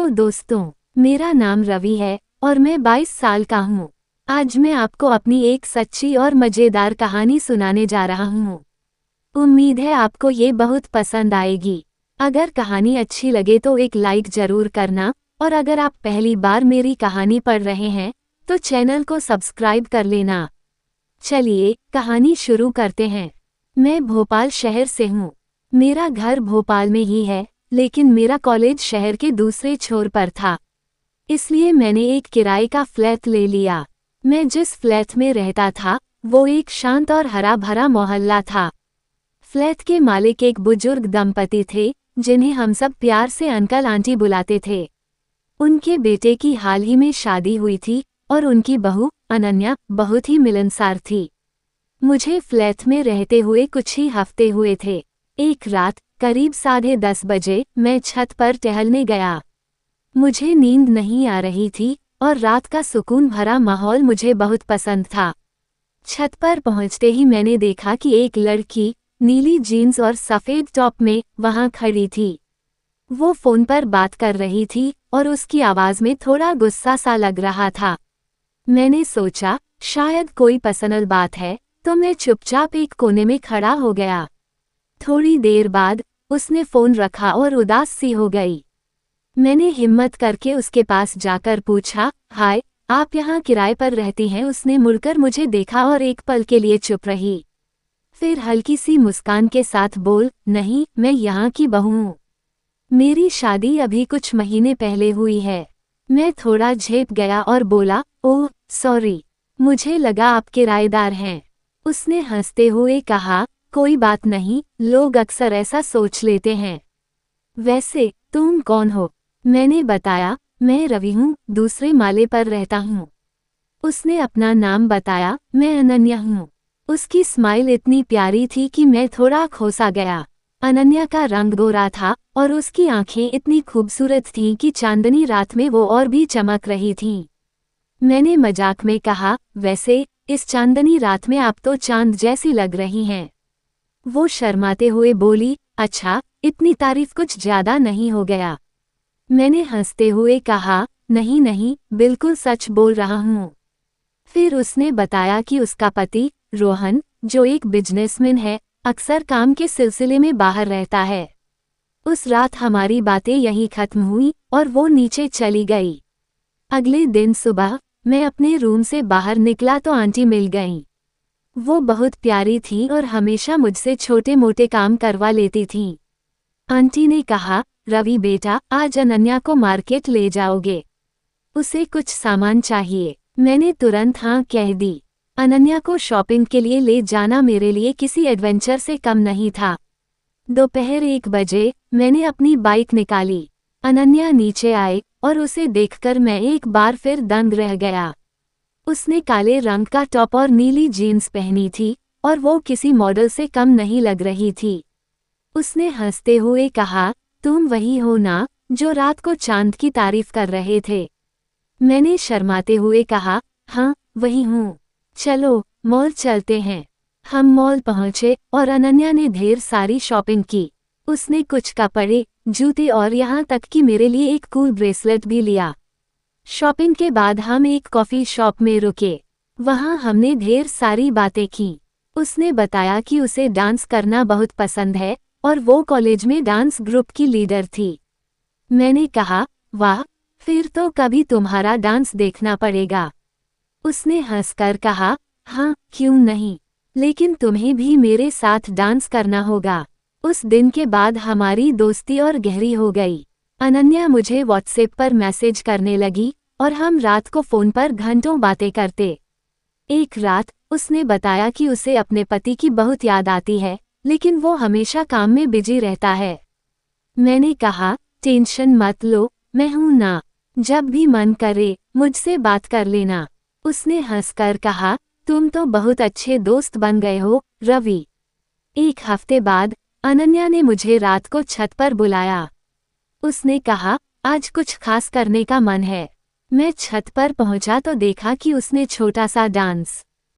Hello दोस्तों, मेरा नाम रवि है और मैं 22 साल का हूँ। आज मैं आपको अपनी एक सच्ची और मज़ेदार कहानी सुनाने जा रहा हूँ। उम्मीद है आपको ये बहुत पसंद आएगी। अगर कहानी अच्छी लगे तो एक लाइक जरूर करना और अगर आप पहली बार मेरी कहानी पढ़ रहे हैं तो चैनल को सब्सक्राइब कर लेना। चलिए कहानी शुरू करते हैं। मैं भोपाल शहर से हूँ। मेरा घर भोपाल में ही है, लेकिन मेरा कॉलेज शहर के दूसरे छोर पर था, इसलिए मैंने एक किराए का फ्लैट ले लिया। मैं जिस फ्लैट में रहता था वो एक शांत और हरा भरा मोहल्ला था। फ्लैट के मालिक एक बुजुर्ग दंपति थे जिन्हें हम सब प्यार से अंकल आंटी बुलाते थे। उनके बेटे की हाल ही में शादी हुई थी और उनकी बहू अनन्या बहुत ही मिलनसार थी। मुझे फ्लैट में रहते हुए कुछ ही हफ्ते हुए थे। एक रात करीब 10:30 बजे मैं छत पर टहलने गया। मुझे नींद नहीं आ रही थी और रात का सुकून भरा माहौल मुझे बहुत पसंद था। छत पर पहुंचते ही मैंने देखा कि एक लड़की नीली जीन्स और सफ़ेद टॉप में वहां खड़ी थी। वो फ़ोन पर बात कर रही थी और उसकी आवाज़ में थोड़ा गुस्सा सा लग रहा था। मैंने सोचा शायद कोई पर्सनल बात है, तो मैं चुपचाप एक कोने में खड़ा हो गया। थोड़ी देर बाद उसने फ़ोन रखा और उदास सी हो गई। मैंने हिम्मत करके उसके पास जाकर पूछा, हाय, आप यहाँ किराए पर रहती हैं? उसने मुड़कर मुझे देखा और एक पल के लिए चुप रही। फिर हल्की सी मुस्कान के साथ बोल, नहीं, मैं यहाँ की बहू हूँ। मेरी शादी अभी कुछ महीने पहले हुई है। मैं थोड़ा झेप गया और बोला, ओह सॉरी, मुझे लगा आप किराएदार हैं। उसने हंसते हुए कहा, कोई बात नहीं, लोग अक्सर ऐसा सोच लेते हैं। वैसे तुम कौन हो? मैंने बताया, मैं रवि हूँ, दूसरे माले पर रहता हूँ। उसने अपना नाम बताया, मैं अनन्या हूँ। उसकी स्माइल इतनी प्यारी थी कि मैं थोड़ा खोसा गया। अनन्या का रंग गोरा था और उसकी आंखें इतनी खूबसूरत थीं कि चांदनी रात में वो और भी चमक रही थीं। मैंने मजाक में कहा, वैसे इस चांदनी रात में आप तो चांद जैसी लग रही हैं। वो शर्माते हुए बोली, अच्छा, इतनी तारीफ कुछ ज्यादा नहीं हो गया? मैंने हंसते हुए कहा, नहीं नहीं, बिल्कुल सच बोल रहा हूँ। फिर उसने बताया कि उसका पति रोहन, जो एक बिजनेसमैन है, अक्सर काम के सिलसिले में बाहर रहता है। उस रात हमारी बातें यहीं खत्म हुई और वो नीचे चली गई। अगले दिन सुबह मैं अपने रूम से बाहर निकला तो आंटी मिल गईं। वो बहुत प्यारी थी और हमेशा मुझसे छोटे मोटे काम करवा लेती थीं। आंटी ने कहा, रवि बेटा, आज अनन्या को मार्केट ले जाओगे? उसे कुछ सामान चाहिए। मैंने तुरंत हाँ कह दी। अनन्या को शॉपिंग के लिए ले जाना मेरे लिए किसी एडवेंचर से कम नहीं था। दोपहर 1 बजे मैंने अपनी बाइक निकाली। अनन्या नीचे आए और उसे देखकर मैं एक बार फिर दंग रह गया। उसने काले रंग का टॉप और नीली जीन्स पहनी थी और वो किसी मॉडल से कम नहीं लग रही थी। उसने हंसते हुए कहा, तुम वही हो ना जो रात को चांद की तारीफ कर रहे थे? मैंने शर्माते हुए कहा, हाँ वही हूँ। चलो मॉल चलते हैं। हम मॉल पहुँचे और अनन्या ने ढेर सारी शॉपिंग की। उसने कुछ कपड़े, जूते और यहाँ तक कि मेरे लिए एक कूल ब्रेसलेट भी लिया। शॉपिंग के बाद हम एक कॉफ़ी शॉप में रुके। वहाँ हमने ढेर सारी बातें की। उसने बताया कि उसे डांस करना बहुत पसंद है और वो कॉलेज में डांस ग्रुप की लीडर थी। मैंने कहा, वाह, फिर तो कभी तुम्हारा डांस देखना पड़ेगा। उसने हंसकर कहा, हाँ क्यों नहीं, लेकिन तुम्हें भी मेरे साथ डांस करना होगा। उस दिन के बाद हमारी दोस्ती और गहरी हो गई। अनन्या मुझे व्हाट्सएप पर मैसेज करने लगी और हम रात को फ़ोन पर घंटों बातें करते। एक रात उसने बताया कि उसे अपने पति की बहुत याद आती है, लेकिन वो हमेशा काम में बिजी रहता है। मैंने कहा, टेंशन मत लो, मैं हूं ना, जब भी मन करे मुझसे बात कर लेना। उसने हंसकर कहा, तुम तो बहुत अच्छे दोस्त बन गए हो रवि। 1 हफ्ते बाद अनन्या ने मुझे रात को छत पर बुलाया। उसने कहा, आज कुछ खास करने का मन है। मैं छत पर पहुंचा तो देखा कि उसने छोटा सा डांस